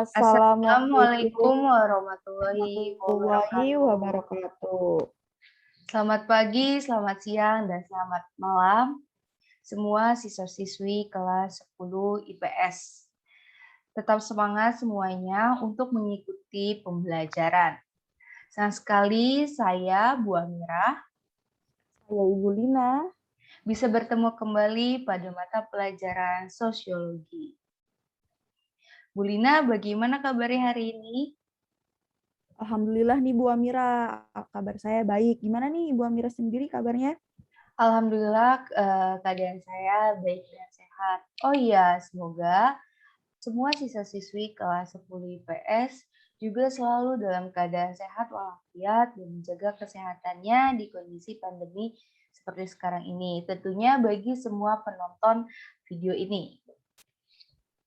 Assalamualaikum Assalamualaikum warahmatullahi warahmatullahi wabarakatuh. wabarakatuh. Selamat pagi, selamat siang, dan selamat malam semua siswa-siswi kelas 10 IPS. Tetap semangat semuanya untuk mengikuti pembelajaran. Senang sekali saya, Bu Amira, Saya Ibu Lina. bisa bertemu kembali pada mata pelajaran sosiologi. Bu Lina, bagaimana kabarnya hari ini? Alhamdulillah nih Bu Amira, kabar saya baik. Gimana nih Bu Amira sendiri kabarnya? Alhamdulillah keadaan saya baik dan sehat. Oh iya, semoga semua siswa-siswi kelas 10 IPS juga selalu dalam keadaan sehat walafiat dan menjaga kesehatannya di kondisi pandemi seperti sekarang ini. Tentunya bagi semua penonton video ini.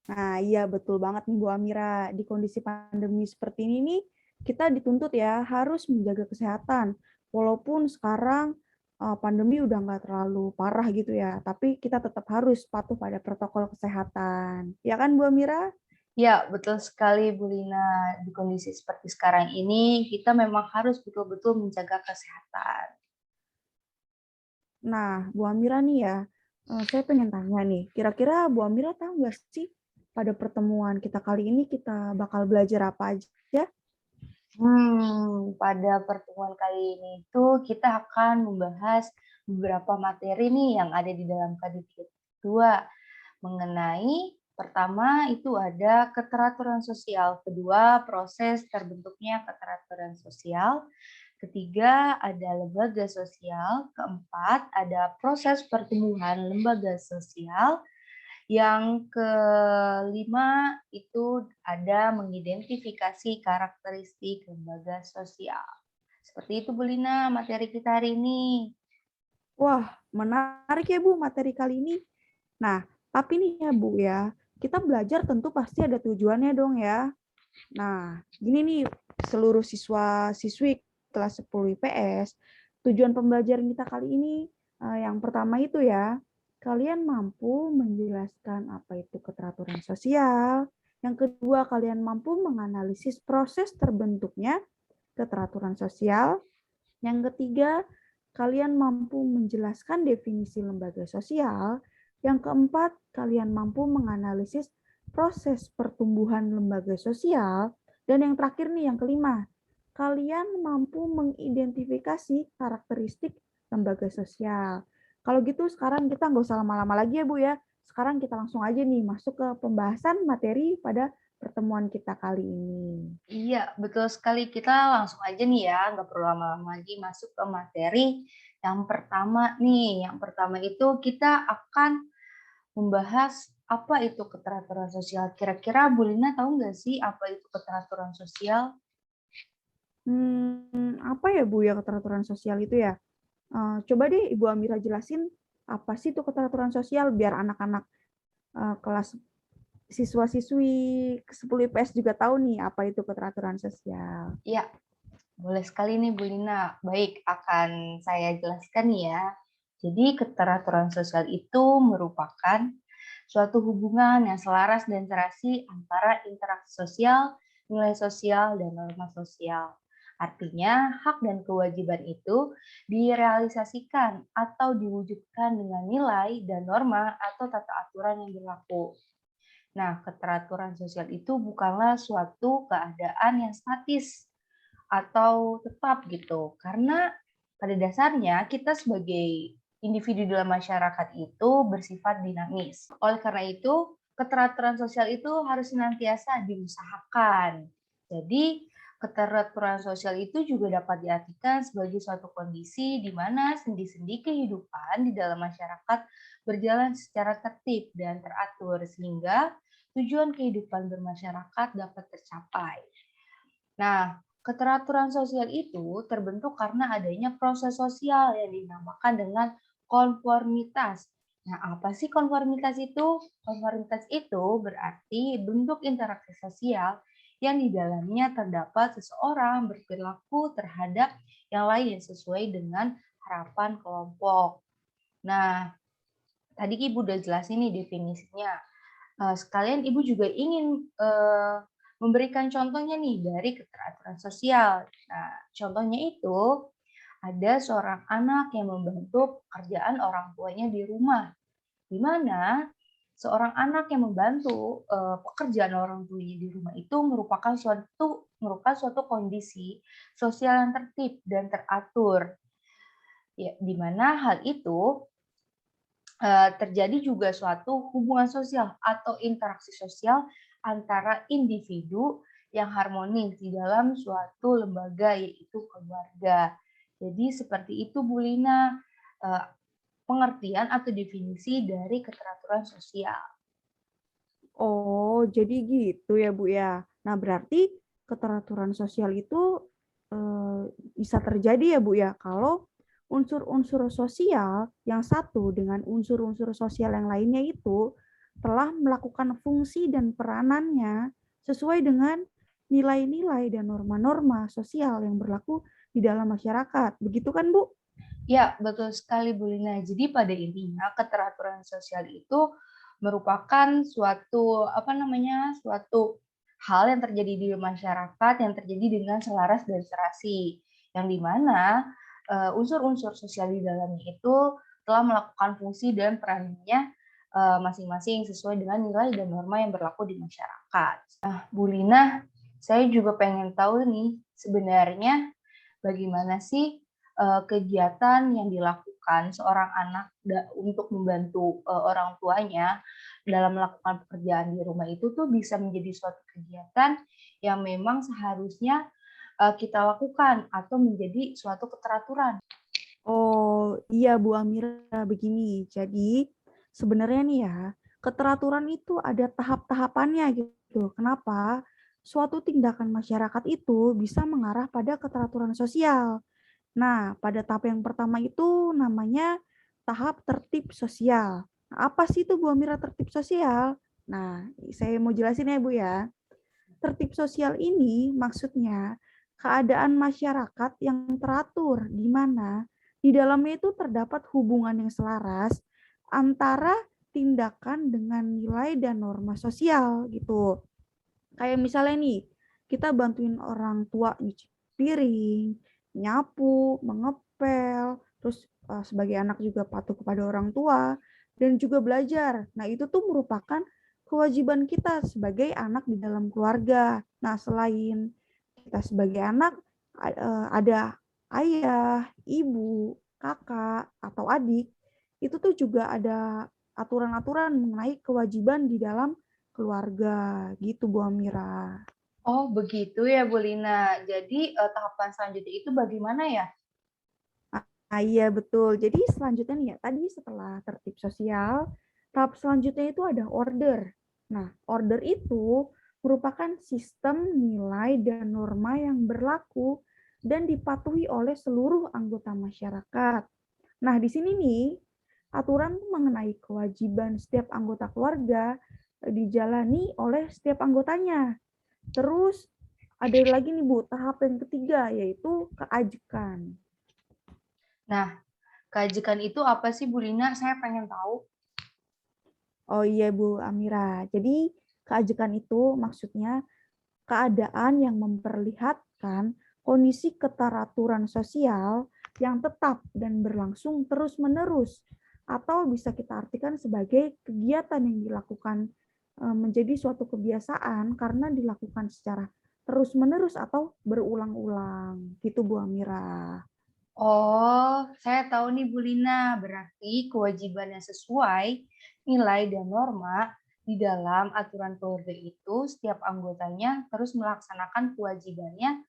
Nah, iya betul banget nih Bu Amira. Di kondisi pandemi seperti ini nih, kita dituntut ya harus menjaga kesehatan. Walaupun sekarang pandemi udah nggak terlalu parah gitu ya, tapi kita tetap harus patuh pada protokol kesehatan. Ya kan Bu Amira? Ya, betul sekali Bu Lina. Di kondisi seperti sekarang ini, kita memang harus betul-betul menjaga kesehatan. Nah, Bu Amira nih ya, saya pengen tanya nih, kira-kira Bu Amira tahu nggak sih pada pertemuan kita kali ini kita bakal belajar apa aja? Pada pertemuan kali ini itu kita akan membahas beberapa materi nih yang ada di dalam KDT 2 mengenai pertama itu ada keteraturan sosial, kedua proses terbentuknya keteraturan sosial, ketiga ada lembaga sosial, keempat ada proses pertumbuhan lembaga sosial, yang kelima itu ada mengidentifikasi karakteristik lembaga sosial. Seperti itu Bu Lina materi kita hari ini. Wah, menarik ya Bu materi kali ini. Nah, tapi nih ya Bu ya, kita belajar tentu pasti ada tujuannya dong ya. Nah, gini nih seluruh siswa-siswi kelas 10 IPS, tujuan pembelajaran kita kali ini yang pertama itu ya, kalian mampu menjelaskan apa itu keteraturan sosial. Yang kedua, kalian mampu menganalisis proses terbentuknya keteraturan sosial. Yang ketiga, kalian mampu menjelaskan definisi lembaga sosial. Yang keempat, kalian mampu menganalisis proses pertumbuhan lembaga sosial. Dan yang terakhir nih, yang kelima, kalian mampu mengidentifikasi karakteristik lembaga sosial. Kalau gitu sekarang kita nggak usah lama-lama lagi ya Bu ya. Sekarang kita langsung aja nih masuk ke pembahasan materi pada pertemuan kita kali ini. Iya, betul sekali. Kita langsung aja nih ya, nggak perlu lama-lama lagi masuk ke materi. Yang pertama nih, yang pertama itu kita akan membahas apa itu keteraturan sosial. Kira-kira Bu Lina tahu nggak sih apa itu keteraturan sosial? Apa ya Bu ya keteraturan sosial itu ya? Coba deh Ibu Amira jelasin apa sih itu keteraturan sosial biar anak-anak kelas siswa-siswi 10 IPS juga tahu nih apa itu keteraturan sosial. Iya, boleh sekali nih Bu Lina. Baik, akan saya jelaskan nih ya. Jadi keteraturan sosial itu merupakan suatu hubungan yang selaras dan serasi antara interaksi sosial, nilai sosial, dan norma sosial. Artinya, hak dan kewajiban itu direalisasikan atau diwujudkan dengan nilai dan norma atau tata aturan yang berlaku. Nah, keteraturan sosial itu bukanlah suatu keadaan yang statis atau tetap gitu. Karena pada dasarnya kita sebagai individu dalam masyarakat itu bersifat dinamis. Oleh karena itu, keteraturan sosial itu harus senantiasa diusahakan. Jadi, keteraturan sosial itu juga dapat diartikan sebagai suatu kondisi di mana sendi-sendi kehidupan di dalam masyarakat berjalan secara tertib dan teratur sehingga tujuan kehidupan bermasyarakat dapat tercapai. Nah, keteraturan sosial itu terbentuk karena adanya proses sosial yang dinamakan dengan konformitas. Nah, apa sih konformitas itu? Konformitas itu berarti bentuk interaksi sosial yang di dalamnya terdapat seseorang berperilaku terhadap yang lain sesuai dengan harapan kelompok. Nah, tadi Ibu udah jelasin nih definisinya. Sekalian Ibu juga ingin memberikan contohnya nih dari keteraturan sosial. Nah, contohnya itu ada seorang anak yang membantu pekerjaan orang tuanya di rumah, di mana seorang anak yang membantu pekerjaan orang tuanya di rumah itu merupakan suatu kondisi sosial yang tertib dan teratur. Ya, di mana hal itu terjadi juga suatu hubungan sosial atau interaksi sosial antara individu yang harmonis di dalam suatu lembaga, yaitu keluarga. Jadi seperti itu Bu Lina, pengertian atau definisi dari keteraturan sosial. Oh, jadi gitu ya, Bu ya. Nah, berarti keteraturan sosial itu eh, bisa terjadi ya, Bu ya, kalau unsur-unsur sosial yang satu dengan unsur-unsur sosial yang lainnya itu telah melakukan fungsi dan peranannya sesuai dengan nilai-nilai dan norma-norma sosial yang berlaku di dalam masyarakat. Begitu kan, Bu? Ya, betul sekali Bu Lina. Jadi pada intinya keteraturan sosial itu merupakan suatu hal yang terjadi di masyarakat yang terjadi dengan selaras dan serasi, yang dimana unsur-unsur sosial di dalamnya itu telah melakukan fungsi dan perannya masing-masing sesuai dengan nilai dan norma yang berlaku di masyarakat. Nah, Bu Lina, saya juga pengen tahu nih, sebenarnya bagaimana sih kegiatan yang dilakukan seorang anak untuk membantu orang tuanya dalam melakukan pekerjaan di rumah itu tuh bisa menjadi suatu kegiatan yang memang seharusnya kita lakukan atau menjadi suatu keteraturan. Oh iya Bu Amira, begini. Jadi sebenarnya nih ya, keteraturan itu ada tahap-tahapannya gitu. Kenapa? Suatu tindakan masyarakat itu bisa mengarah pada keteraturan sosial. Nah, pada tahap yang pertama itu namanya tahap tertib sosial. Nah, apa sih itu Bu Amira tertib sosial? Nah, saya mau jelasin ya Bu ya. Tertib sosial ini maksudnya keadaan masyarakat yang teratur, di mana di dalamnya itu terdapat hubungan yang selaras antara tindakan dengan nilai dan norma sosial gitu. Kayak misalnya nih, kita bantuin orang tua nyuci piring, nyapu, mengepel, terus sebagai anak juga patuh kepada orang tua, dan juga belajar. Nah, itu tuh merupakan kewajiban kita sebagai anak di dalam keluarga. Nah, selain kita sebagai anak, ada ayah, ibu, kakak, atau adik, itu tuh juga ada aturan-aturan mengenai kewajiban di dalam keluarga gitu Bu Amira. Oh, begitu ya Bu Lina. Jadi tahapan selanjutnya itu bagaimana ya? Nah, iya betul. Jadi selanjutnya nih ya, tadi setelah tertib sosial, tahap selanjutnya itu ada order. Nah, order itu merupakan sistem nilai dan norma yang berlaku dan dipatuhi oleh seluruh anggota masyarakat. Nah, di sini nih, aturan mengenai kewajiban setiap anggota keluarga dijalani oleh setiap anggotanya. Terus ada lagi nih Bu, tahap yang ketiga yaitu keajekan. Nah, keajekan itu apa sih Bu Lina? Saya pengen tahu. Oh iya Bu Amira. Jadi keajekan itu maksudnya keadaan yang memperlihatkan kondisi keteraturan sosial yang tetap dan berlangsung terus-menerus atau bisa kita artikan sebagai kegiatan yang dilakukan menjadi suatu kebiasaan karena dilakukan secara terus-menerus atau berulang-ulang. Gitu Bu Amira. Oh, saya tahu nih Bu Lina, berarti kewajiban yang sesuai nilai dan norma di dalam aturan keluarga itu setiap anggotanya terus melaksanakan kewajibannya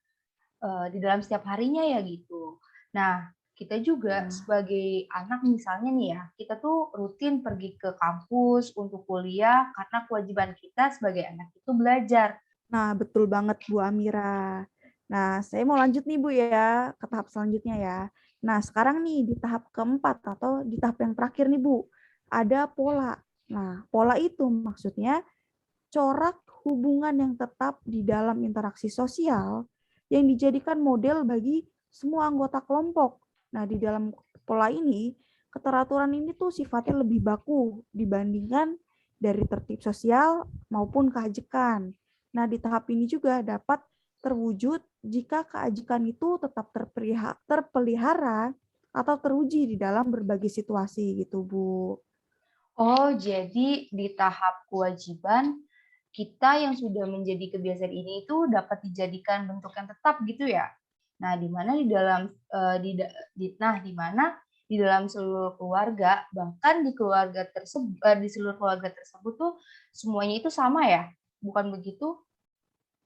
di dalam setiap harinya ya gitu. Nah, kita juga Ya. sebagai anak misalnya nih ya, kita tuh rutin pergi ke kampus untuk kuliah karena kewajiban kita sebagai anak itu belajar. Nah, betul banget Bu Amira. Nah, saya mau lanjut nih Bu ya, ke tahap selanjutnya ya. Nah, sekarang nih di tahap keempat atau di tahap yang terakhir nih Bu, ada pola. Nah, pola itu maksudnya corak hubungan yang tetap di dalam interaksi sosial yang dijadikan model bagi semua anggota kelompok. Nah, di dalam pola ini, keteraturan ini tuh sifatnya lebih baku dibandingkan dari tertib sosial maupun keajekan. Nah, di tahap ini juga dapat terwujud jika keajikan itu tetap terpelihara atau teruji di dalam berbagai situasi gitu, Bu. Oh, jadi di tahap kewajiban, kita yang sudah menjadi kebiasaan ini itu dapat dijadikan bentuk yang tetap gitu ya? Nah, di mana di dalam di mana di dalam seluruh keluarga, bahkan di keluarga tersebut di seluruh keluarga tersebut tuh semuanya itu sama ya? Bukan begitu?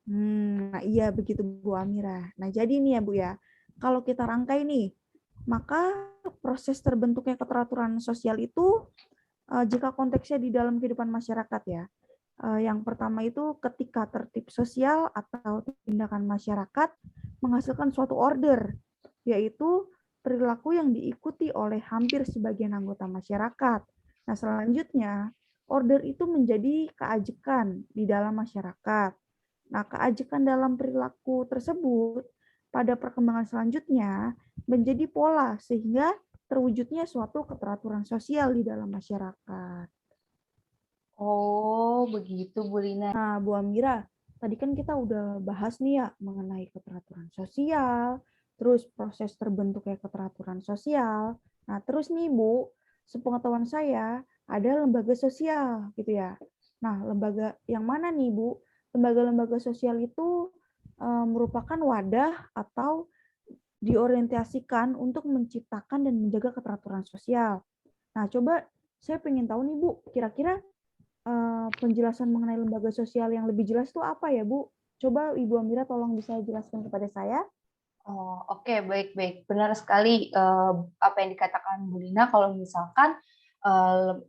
Nah iya begitu Bu Amira. Nah jadi nih ya Bu ya, kalau kita rangkai nih, maka proses terbentuknya keteraturan sosial itu jika konteksnya di dalam kehidupan masyarakat ya. Yang pertama itu ketika tertib sosial atau tindakan masyarakat menghasilkan suatu order, yaitu perilaku yang diikuti oleh hampir sebagian anggota masyarakat. Nah selanjutnya, order itu menjadi keajekan di dalam masyarakat. Nah, keajekan dalam perilaku tersebut pada perkembangan selanjutnya menjadi pola sehingga terwujudnya suatu keteraturan sosial di dalam masyarakat. Oh, begitu Bu Lina. Nah, Bu Amira, tadi kan kita udah bahas nih ya mengenai keteraturan sosial, terus proses terbentuknya keteraturan sosial. Nah, terus nih Bu, sepengetahuan saya ada lembaga sosial gitu ya. Nah, lembaga yang mana nih Bu? Lembaga-lembaga sosial itu merupakan wadah atau diorientasikan untuk menciptakan dan menjaga keteraturan sosial. Nah, coba saya pengen tahu nih Bu, kira-kira penjelasan mengenai lembaga sosial yang lebih jelas itu apa ya, Bu? Coba Ibu Amira tolong bisa jelaskan kepada saya. Oh, oke, baik-baik. Benar sekali apa yang dikatakan Bu Lina kalau misalkan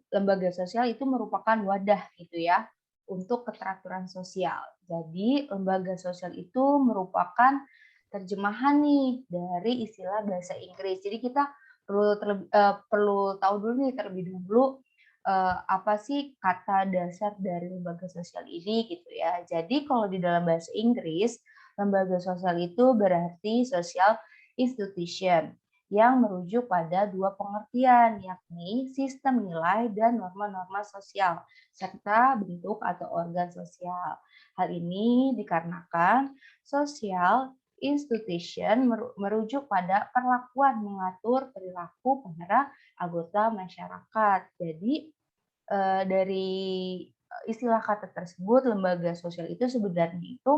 lembaga sosial itu merupakan wadah gitu ya untuk keteraturan sosial. Jadi, lembaga sosial itu merupakan terjemahan nih dari istilah bahasa Inggris. Jadi kita perlu tahu dulu nih terlebih dahulu apa sih kata dasar dari lembaga sosial ini gitu ya. Jadi kalau di dalam bahasa Inggris, lembaga sosial itu berarti social institution yang merujuk pada dua pengertian, yakni sistem nilai dan norma-norma sosial, serta bentuk atau organ sosial. Hal ini dikarenakan social institution merujuk pada perlakuan mengatur perilaku para anggota masyarakat. Jadi dari istilah kata tersebut, lembaga sosial itu sebenarnya itu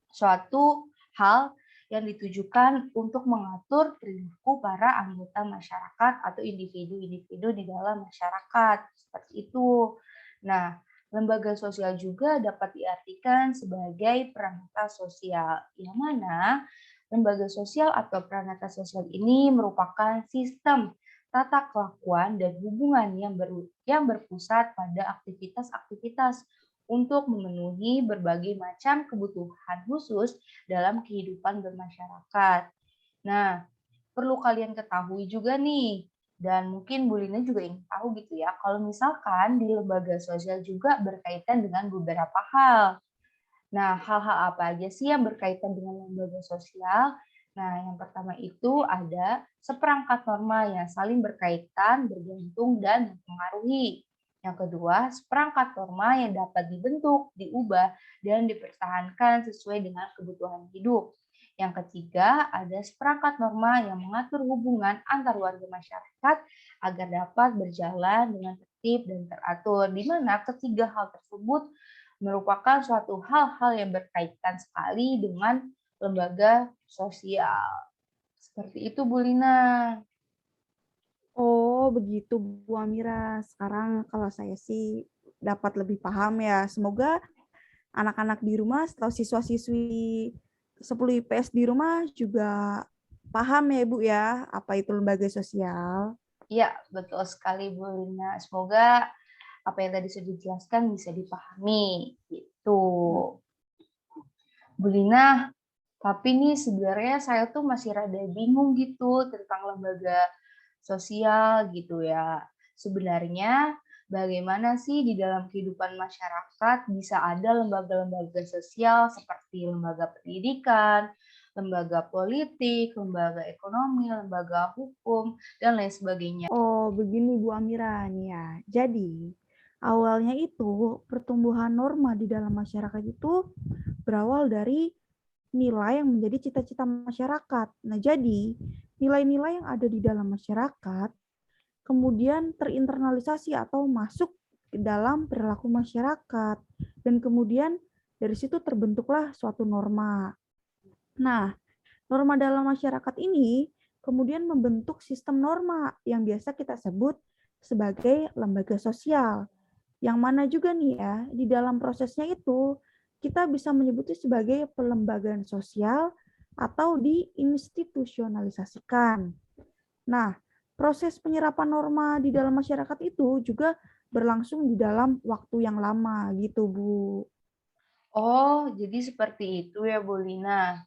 suatu hal yang ditujukan untuk mengatur perilaku para anggota masyarakat atau individu-individu di dalam masyarakat, seperti itu. Nah, lembaga sosial juga dapat diartikan sebagai peranata sosial, yang mana lembaga sosial atau peranata sosial ini merupakan sistem tata kelakuan dan hubungan yang berpusat pada aktivitas-aktivitas untuk memenuhi berbagai macam kebutuhan khusus dalam kehidupan bermasyarakat. Nah, perlu kalian ketahui juga nih, dan mungkin Bu Lina juga ingin tahu gitu ya, kalau misalkan di lembaga sosial juga berkaitan dengan beberapa hal. Nah, hal-hal apa aja sih yang berkaitan dengan lembaga sosial? Nah, yang pertama itu ada seperangkat norma yang saling berkaitan, bergantung, dan mempengaruhi. Yang kedua, seperangkat norma yang dapat dibentuk, diubah, dan dipertahankan sesuai dengan kebutuhan hidup. Yang ketiga, ada seperangkat norma yang mengatur hubungan antar warga masyarakat agar dapat berjalan dengan tertib dan teratur, di mana ketiga hal tersebut merupakan suatu hal-hal yang berkaitan sekali dengan lembaga sosial. Seperti itu, Bu Lina. Oh, begitu Bu Amira. Sekarang kalau saya sih dapat lebih paham ya. Semoga anak-anak di rumah atau siswa-siswi 10 IPS di rumah juga paham ya Bu ya, apa itu lembaga sosial. Ya, betul sekali, Bu Lina. Semoga apa yang tadi sudah dijelaskan bisa dipahami. Gitu. Bu Lina, tapi nih sebenarnya saya tuh masih rada bingung gitu tentang lembaga sosial gitu ya. Sebenarnya bagaimana sih di dalam kehidupan masyarakat bisa ada lembaga-lembaga sosial seperti lembaga pendidikan, lembaga politik, lembaga ekonomi, lembaga hukum, dan lain sebagainya. Oh, begini Bu Amira nih ya. Jadi, Awalnya itu pertumbuhan norma di dalam masyarakat itu berawal dari nilai yang menjadi cita-cita masyarakat. Nah, jadi nilai-nilai yang ada di dalam masyarakat kemudian terinternalisasi atau masuk ke dalam perilaku masyarakat. Dan kemudian dari situ terbentuklah suatu norma. Nah, norma dalam masyarakat ini kemudian membentuk sistem norma yang biasa kita sebut sebagai lembaga sosial. Yang mana juga nih ya, di dalam prosesnya itu kita bisa menyebutnya sebagai pelembagaan sosial atau diinstitusionalisasikan. Nah, proses penyerapan norma di dalam masyarakat itu juga berlangsung di dalam waktu yang lama gitu, Bu. Oh, jadi seperti itu ya, Bu Lina.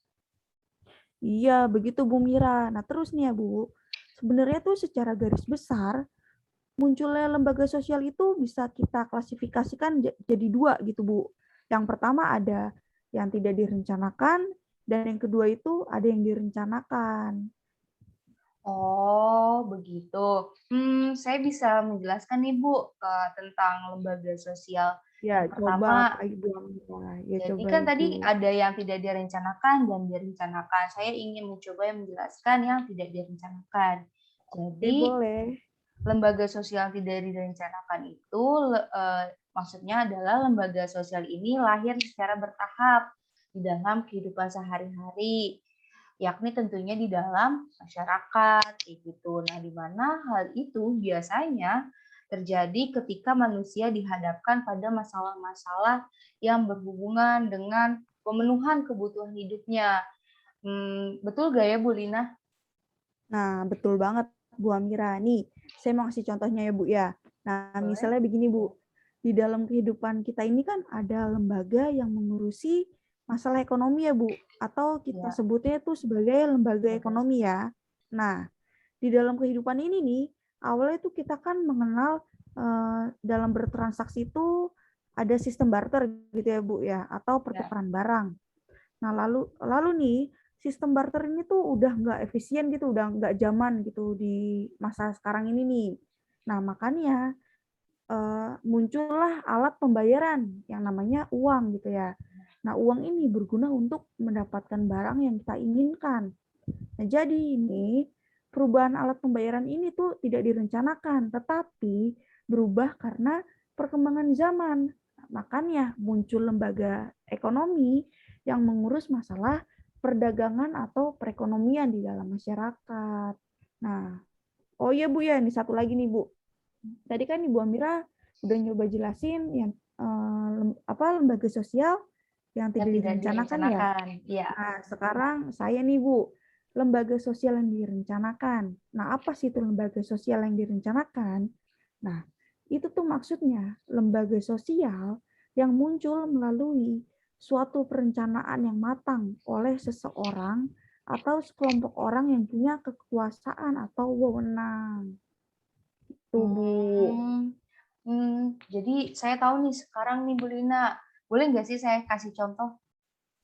Iya, begitu Bu Mira. Nah, terus nih ya, Bu. Sebenarnya tuh secara garis besar, munculnya lembaga sosial itu bisa kita klasifikasikan jadi dua gitu, Bu. Yang pertama ada yang tidak direncanakan, dan yang kedua itu ada yang direncanakan. Oh, begitu. Saya bisa menjelaskan nih, Bu, tentang lembaga sosial. Ya, Yang coba pertama, Kak Ibu Mira. Ya, jadi coba kan Ibu. tadi ada yang tidak direncanakan dan direncanakan. Saya ingin mencoba yang menjelaskan yang tidak direncanakan. Oke, Jadi, boleh. lembaga sosial yang tidak direncanakan itu maksudnya adalah lembaga sosial ini lahir secara bertahap di dalam kehidupan sehari-hari, yakni tentunya di dalam masyarakat, gitu. Nah, di mana hal itu biasanya terjadi ketika manusia dihadapkan pada masalah-masalah yang berhubungan dengan pemenuhan kebutuhan hidupnya. Betul gak ya, Bu Lina? Nah, betul banget Bu Amira. Nih, saya mau kasih contohnya ya Bu ya. Nah, Boleh? misalnya begini Bu. Di dalam kehidupan kita ini kan ada lembaga yang mengurusi masalah ekonomi ya Bu. Atau kita Ya, sebutnya itu sebagai lembaga bagus. ekonomi ya. Nah, di dalam kehidupan ini nih, awalnya itu kita kan mengenal dalam bertransaksi itu ada sistem barter gitu ya Bu ya. Atau Ya. pertukaran barang. Nah, lalu nih sistem barter ini tuh udah nggak efisien gitu, udah nggak zaman gitu di masa sekarang ini nih. Nah, makanya muncullah alat pembayaran yang namanya uang gitu ya. Nah, uang ini berguna untuk mendapatkan barang yang kita inginkan. Nah, jadi ini perubahan alat pembayaran ini tuh tidak direncanakan, tetapi berubah karena perkembangan zaman. Makanya muncul lembaga ekonomi yang mengurus masalah perdagangan atau perekonomian di dalam masyarakat. Nah, oh iya Bu ya, ini satu lagi nih Bu. Tadi kan Ibu Amira udah nyoba jelasin yang lembaga sosial yang Yang tidak tidak direncanakan ya. direncanakan. Iya. Nah, sekarang saya nih Bu, lembaga sosial yang direncanakan. Nah, apa sih itu lembaga sosial yang direncanakan? Nah, itu tuh maksudnya lembaga sosial yang muncul melalui suatu perencanaan yang matang oleh seseorang atau sekelompok orang yang punya kekuasaan atau wewenang. Tuh, Bu. Hmm, jadi saya tahu nih sekarang nih Bu Lina. Boleh nggak sih saya kasih contoh?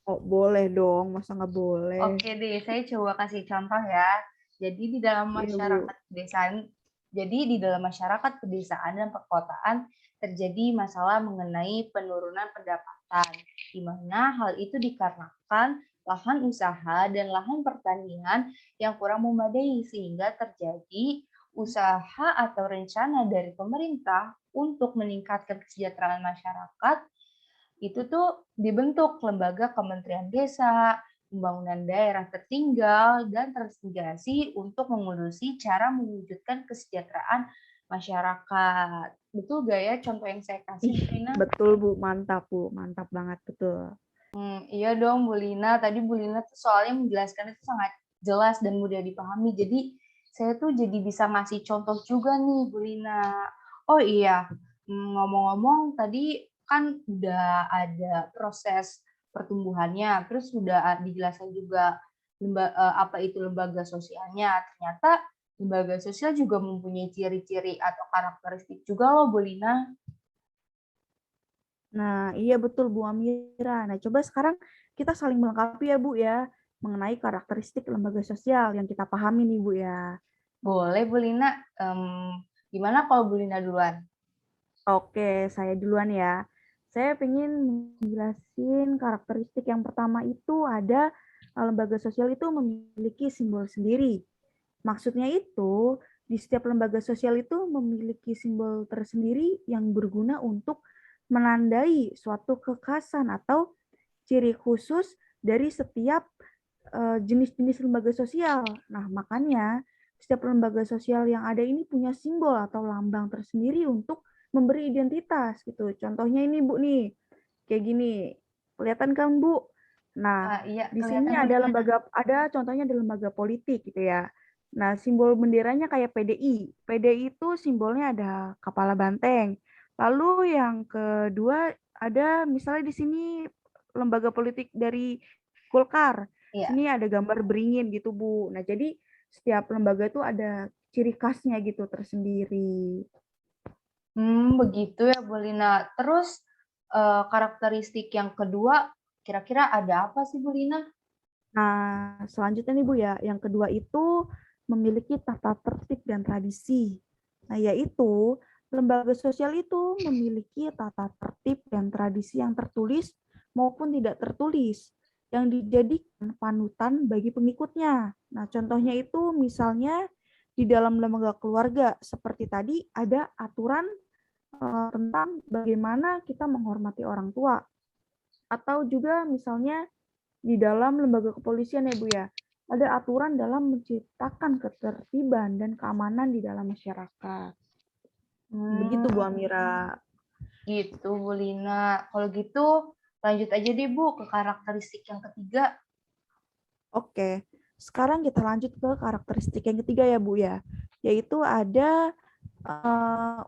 Oh, boleh dong, masa nggak boleh? Oke deh, saya coba kasih contoh ya. Jadi di dalam Iya, Bu. masyarakat pedesaan, jadi di dalam masyarakat pedesaan dan perkotaan terjadi masalah mengenai penurunan pendapatan, di mana hal itu dikarenakan lahan usaha dan lahan pertanian yang kurang memadai sehingga terjadi usaha atau rencana dari pemerintah untuk meningkatkan kesejahteraan masyarakat itu tuh dibentuk lembaga Kementerian Desa, Pembangunan Daerah Tertinggal, dan Transmigrasi untuk mengurusi cara mewujudkan kesejahteraan masyarakat. Betul gak ya contoh yang saya kasih, Ih, Bu Lina? betul Bu, mantap Bu, mantap banget, betul. Iya dong, Bu Lina. Tadi Bu Lina tuh soalnya menjelaskan itu sangat jelas dan mudah dipahami. Jadi saya tuh jadi bisa ngasih contoh juga nih, Bu Lina. Oh iya, ngomong-ngomong tadi kan udah ada proses pertumbuhannya, terus udah dijelaskan juga apa itu lembaga sosialnya. Ternyata lembaga sosial juga mempunyai ciri-ciri atau karakteristik juga loh, Bu Lina. Nah, iya betul Bu Amira. Nah, coba sekarang kita saling melengkapi ya Bu ya, mengenai karakteristik lembaga sosial yang kita pahami nih Bu ya. Boleh, Bu Lina. Gimana kalau Bu Lina duluan? Oke, saya duluan ya. Saya pengen menjelasin karakteristik yang pertama itu ada lembaga sosial itu memiliki simbol sendiri. Maksudnya itu, di setiap lembaga sosial itu memiliki simbol tersendiri yang berguna untuk menandai suatu kekhasan atau ciri khusus dari setiap jenis-jenis lembaga sosial. Nah, makanya setiap lembaga sosial yang ada ini punya simbol atau lambang tersendiri untuk memberi identitas gitu. Contohnya ini Bu nih, kayak gini. Kelihatan kan Bu? Nah, Iya, di kelihatan sini ada Bulina. ada contohnya ada lembaga politik gitu ya. Nah, simbol benderanya kayak PDI. PDI itu simbolnya ada kepala banteng. Lalu yang kedua ada misalnya di sini lembaga politik dari Golkar. Iya. Sini ada gambar beringin gitu, Bu. Nah, jadi setiap lembaga itu ada ciri khasnya gitu tersendiri. Begitu ya, Bulina. Terus karakteristik yang kedua, kira-kira ada apa sih, Bulina? Nah, selanjutnya nih Bu ya, yang kedua itu memiliki tata tertib dan tradisi. Nah, yaitu lembaga sosial itu memiliki tata tertib dan tradisi yang tertulis maupun tidak tertulis yang dijadikan panutan bagi pengikutnya. Nah, contohnya itu misalnya di dalam lembaga keluarga seperti tadi ada aturan tentang bagaimana kita menghormati orang tua atau juga misalnya di dalam lembaga kepolisian ya Bu ya, ada aturan dalam menciptakan ketertiban dan keamanan di dalam masyarakat. Begitu Hmm, Bu Amira. gitu, Bulina. Kalau gitu, lanjut aja deh, Bu, ke karakteristik yang ketiga. Oke, sekarang kita lanjut ke karakteristik yang ketiga ya Bu ya, yaitu ada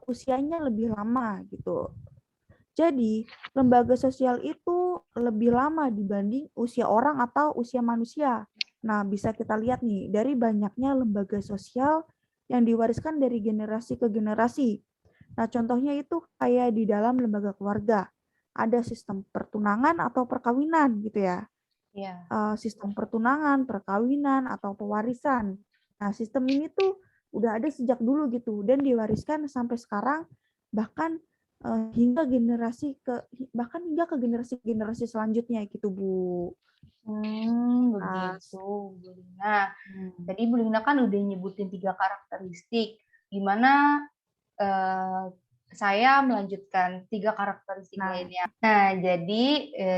usianya lebih lama gitu. Jadi, lembaga sosial itu lebih lama dibanding usia orang atau usia manusia. Nah, bisa kita lihat nih, dari banyaknya lembaga sosial yang diwariskan dari generasi ke generasi. Nah, contohnya itu kayak di dalam lembaga keluarga. Ada sistem pertunangan atau perkawinan gitu ya. Ya. Sistem pertunangan, perkawinan, atau pewarisan. Nah, sistem ini tuh udah ada sejak dulu gitu dan diwariskan sampai sekarang bahkan hingga hingga ke generasi-generasi selanjutnya gitu, Bu. Nah, Begitu, Bulina. hmm. Tadi Bulina kan udah nyebutin 3 karakteristik, gimana eh, saya melanjutkan 3 karakteristik Nah, lainnya. Nah, jadi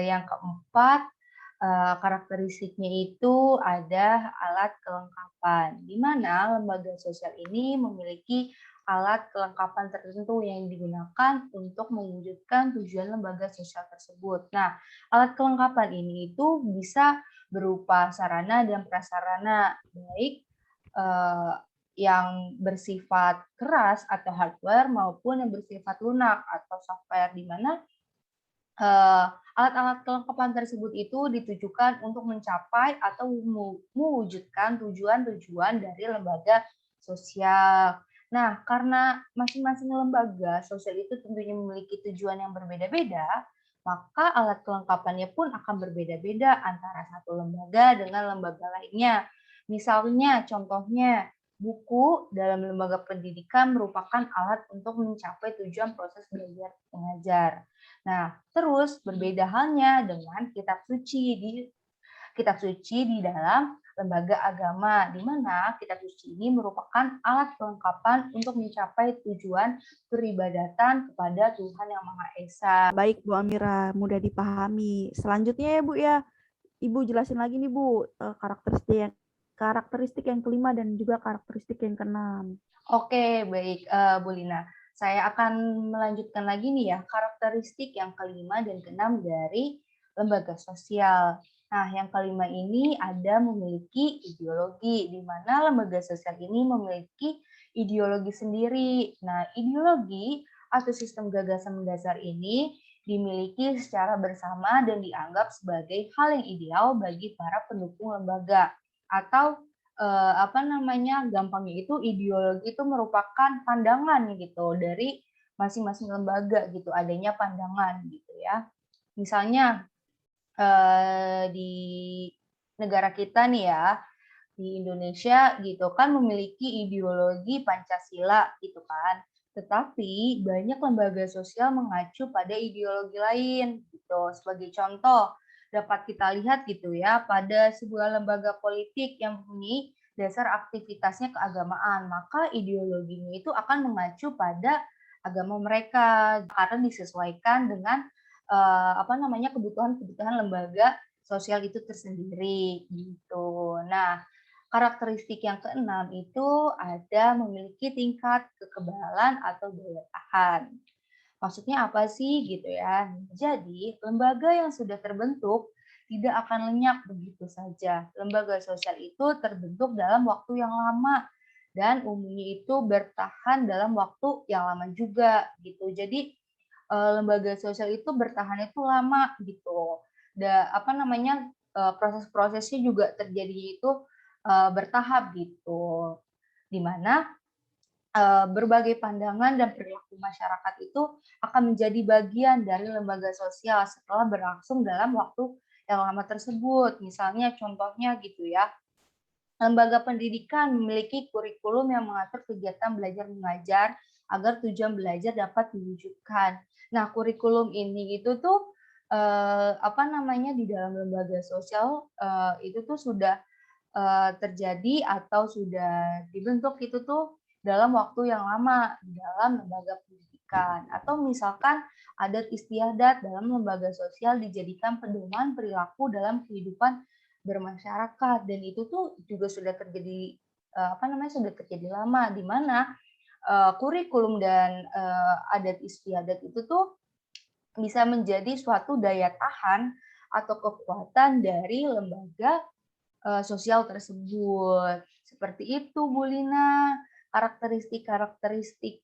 yang keempat karakteristiknya itu ada alat kelengkapan, di mana lembaga sosial ini memiliki alat kelengkapan tertentu yang digunakan untuk mewujudkan tujuan lembaga sosial tersebut. Nah, alat kelengkapan ini itu bisa berupa sarana dan prasarana, baik eh, yang bersifat keras atau hardware maupun yang bersifat lunak atau software, di mana alat-alat kelengkapan tersebut itu ditujukan untuk mencapai atau mewujudkan tujuan-tujuan dari lembaga sosial. Nah, karena masing-masing lembaga sosial itu tentunya memiliki tujuan yang berbeda-beda, maka alat kelengkapannya pun akan berbeda-beda antara satu lembaga dengan lembaga lainnya. Misalnya, contohnya, buku dalam lembaga pendidikan merupakan alat untuk mencapai tujuan proses belajar mengajar. Nah, terus berbeda halnya dengan kitab suci di dalam lembaga agama, di mana kitab suci ini merupakan alat kelengkapan untuk mencapai tujuan peribadatan kepada Tuhan Yang Maha Esa. baik Bu Amira, mudah dipahami. Selanjutnya ya Bu ya, Ibu jelasin lagi nih Bu, karakteristik yang kelima dan juga karakteristik yang keenam. Oke, baik Bu Lina. Saya akan melanjutkan lagi nih ya, karakteristik yang kelima dan keenam dari lembaga sosial. Nah, yang kelima ini ada memiliki ideologi, di mana lembaga sosial ini memiliki ideologi sendiri. Nah, ideologi atau sistem gagasan mendasar ini dimiliki secara bersama dan dianggap sebagai hal yang ideal bagi para pendukung lembaga atau gampangnya itu ideologi itu merupakan pandangan gitu dari masing-masing lembaga gitu, adanya pandangan gitu ya. Misalnya di negara kita nih ya, di Indonesia gitu kan memiliki ideologi Pancasila gitu kan. Tetapi banyak lembaga sosial mengacu pada ideologi lain gitu. Sebagai contoh, dapat kita lihat gitu ya, pada sebuah lembaga politik yang mempunyai dasar aktivitasnya keagamaan, maka ideologinya itu akan mengacu pada agama mereka karena disesuaikan dengan kebutuhan-kebutuhan lembaga sosial itu tersendiri gitu. Nah, karakteristik yang keenam itu ada memiliki tingkat kekebalan atau daya tahan. Maksudnya apa sih gitu ya? Jadi, lembaga yang sudah terbentuk tidak akan lenyap begitu saja. Lembaga sosial itu terbentuk dalam waktu yang lama dan umumnya itu bertahan dalam waktu yang lama juga gitu. Jadi, lembaga sosial itu bertahan itu lama gitu. Proses-prosesnya juga terjadi itu bertahap gitu. Di mana berbagai pandangan dan perilaku masyarakat itu akan menjadi bagian dari lembaga sosial setelah berlangsung dalam waktu yang lama tersebut. Misalnya contohnya gitu ya, lembaga pendidikan memiliki kurikulum yang mengatur kegiatan belajar mengajar agar tujuan belajar dapat diwujudkan. Nah, kurikulum ini itu tuh di dalam lembaga sosial itu tuh sudah terjadi atau sudah dibentuk itu tuh dalam waktu yang lama di dalam lembaga pendidikan. Atau misalkan adat istiadat dalam lembaga sosial dijadikan pedoman perilaku dalam kehidupan bermasyarakat, dan itu tuh juga sudah terjadi lama, di mana kurikulum dan adat istiadat itu tuh bisa menjadi suatu daya tahan atau kekuatan dari lembaga sosial tersebut. Seperti itu, Bu Lina, karakteristik-karakteristik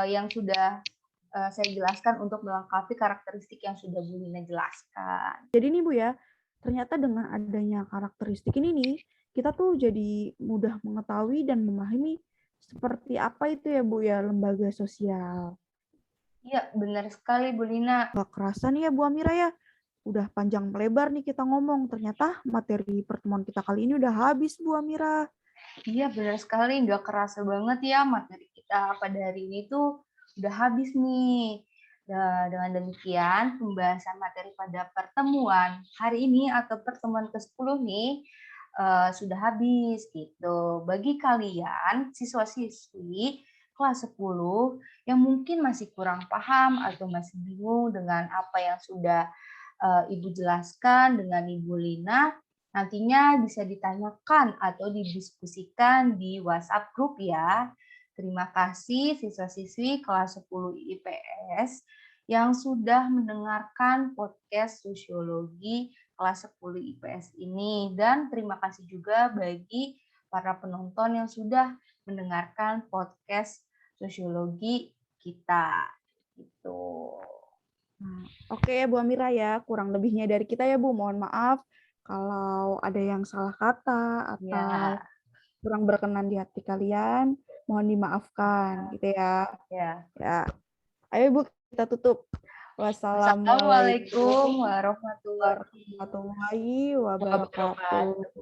yang sudah saya jelaskan untuk melengkapi karakteristik yang sudah Bu Lina jelaskan. Jadi nih Bu ya, ternyata dengan adanya karakteristik ini nih, kita tuh jadi mudah mengetahui dan memahami seperti apa itu ya Bu ya lembaga sosial. Iya, benar sekali Bu Lina. Gak kerasa nih ya Bu Amira ya, udah panjang lebar nih kita ngomong. Ternyata materi pertemuan kita kali ini udah habis Bu Amira. Iya, benar sekali. Nggak kerasa banget ya materi kita pada hari ini tuh udah habis nih. Dengan demikian, pembahasan materi pada pertemuan hari ini atau pertemuan ke-10 nih sudah habis gitu. Bagi kalian siswa-siswi kelas 10 yang mungkin masih kurang paham atau masih bingung dengan apa yang sudah Ibu jelaskan dengan Ibu Lina, nantinya bisa ditanyakan atau didiskusikan di WhatsApp grup ya. Terima kasih siswa-siswi kelas 10 IPS yang sudah mendengarkan podcast sosiologi kelas 10 IPS ini, dan terima kasih juga bagi para penonton yang sudah mendengarkan podcast sosiologi kita. Gitu. Oke Bu Amira ya, kurang lebihnya dari kita ya Bu. Mohon maaf kalau ada yang salah kata atau kurang berkenan di hati kalian, mohon dimaafkan gitu ya. Ya. Ayo Bu, kita tutup. Wassalamualaikum Wassalamualaikum warahmatullahi warahmatullahi wabarakatuh.